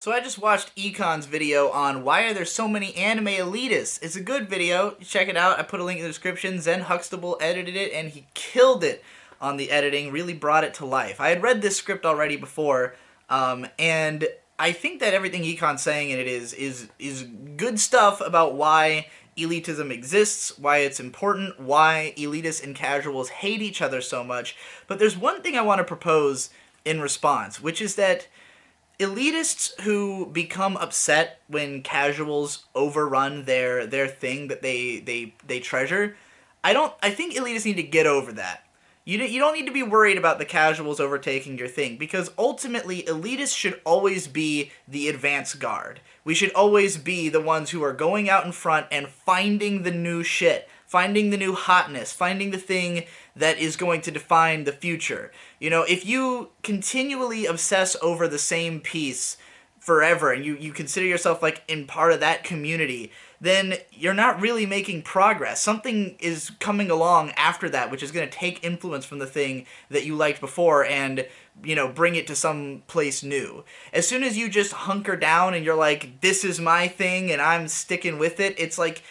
So I just watched e-kon's video on why are there so many anime elitists. It's a good video. Check it out. I put a link in the description. Zen Huxtable edited it and he killed it on the editing. Really brought it to life. I had read this script already before, and I think that everything e-kon's saying in it is good stuff about why elitism exists, why it's important, why elitists and casuals hate each other so much. But there's one thing I want to propose in response, which is that elitists who become upset when casuals overrun their thing that they treasure, I think elitists need to get over that. You don't need to be worried about the casuals overtaking your thing, because ultimately elitists should always be the advance guard. We should always be the ones who are going out in front and finding the new shit, finding the new hotness, finding the thing that is going to define the future. You know, if you continually obsess over the same piece forever and you consider yourself like in part of that community, then you're not really making progress. Something is coming along after that which is going to take influence from the thing that you liked before and, you know, bring it to some place new. As soon as you just hunker down and you're like, this is my thing and I'm sticking with it, it's like,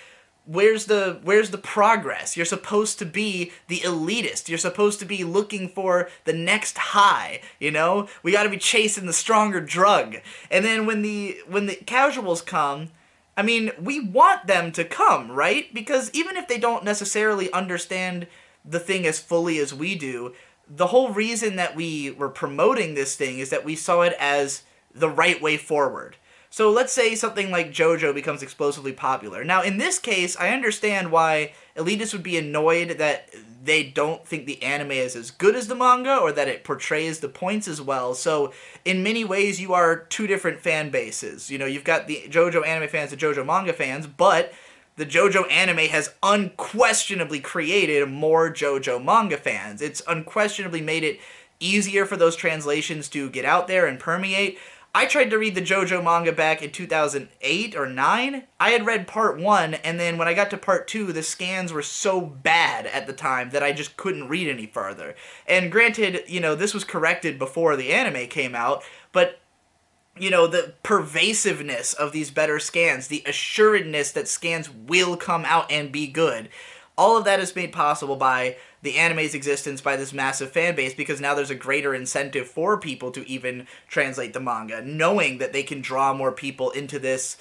where's the progress? You're supposed to be the elitist. You're supposed to be looking for the next high, you know? We got to be chasing the stronger drug. And then when the casuals come, I mean, we want them to come, right? Because even if they don't necessarily understand the thing as fully as we do, the whole reason that we were promoting this thing is that we saw it as the right way forward. So let's say something like JoJo becomes explosively popular. Now, in this case, I understand why elitists would be annoyed that they don't think the anime is as good as the manga or that it portrays the points as well. So in many ways, you are two different fan bases. You know, you've got the JoJo anime fans, the JoJo manga fans, but the JoJo anime has unquestionably created more JoJo manga fans. It's unquestionably made it easier for those translations to get out there and permeate. I tried to read the JoJo manga back in 2008 or 9. I had read part 1, and then when I got to part 2, the scans were so bad at the time that I just couldn't read any further. And granted, you know, this was corrected before the anime came out, but you know, the pervasiveness of these better scans, the assuredness that scans will come out and be good, all of that is made possible by the anime's existence, by this massive fan base, because now there's a greater incentive for people to even translate the manga, knowing that they can draw more people into this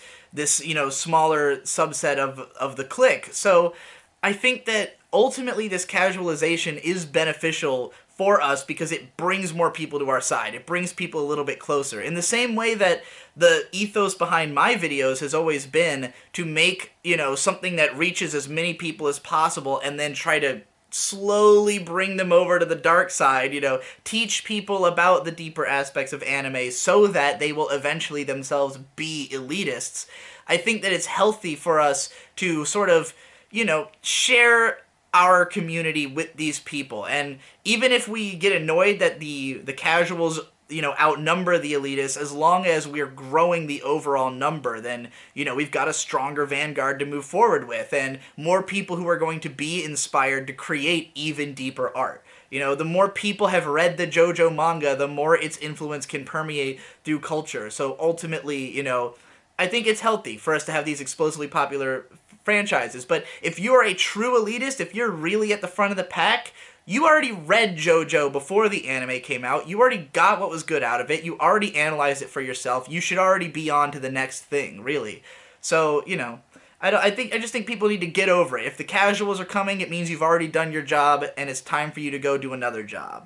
you know, smaller subset of the clique. So I think that ultimately this casualization is beneficial for us because it brings more people to our side. It brings people a little bit closer. In the same way that the ethos behind my videos has always been to make, you know, something that reaches as many people as possible and then try to slowly bring them over to the dark side, you know, teach people about the deeper aspects of anime so that they will eventually themselves be elitists. I think that it's healthy for us to sort of, you know, share our community with these people. And even if we get annoyed that the casuals, you know, outnumber the elitists, as long as we're growing the overall number, then, you know, we've got a stronger Vanguard to move forward with, and more people who are going to be inspired to create even deeper art. You know, the more people have read the JoJo manga, the more its influence can permeate through culture. So ultimately, you know, I think it's healthy for us to have these explosively popular franchises. But if you're a true elitist, if you're really at the front of the pack, you already read JoJo before the anime came out. You already got what was good out of it. You already analyzed it for yourself. You should already be on to the next thing, really. So, you know, I just think people need to get over it. If the casuals are coming, it means you've already done your job and it's time for you to go do another job.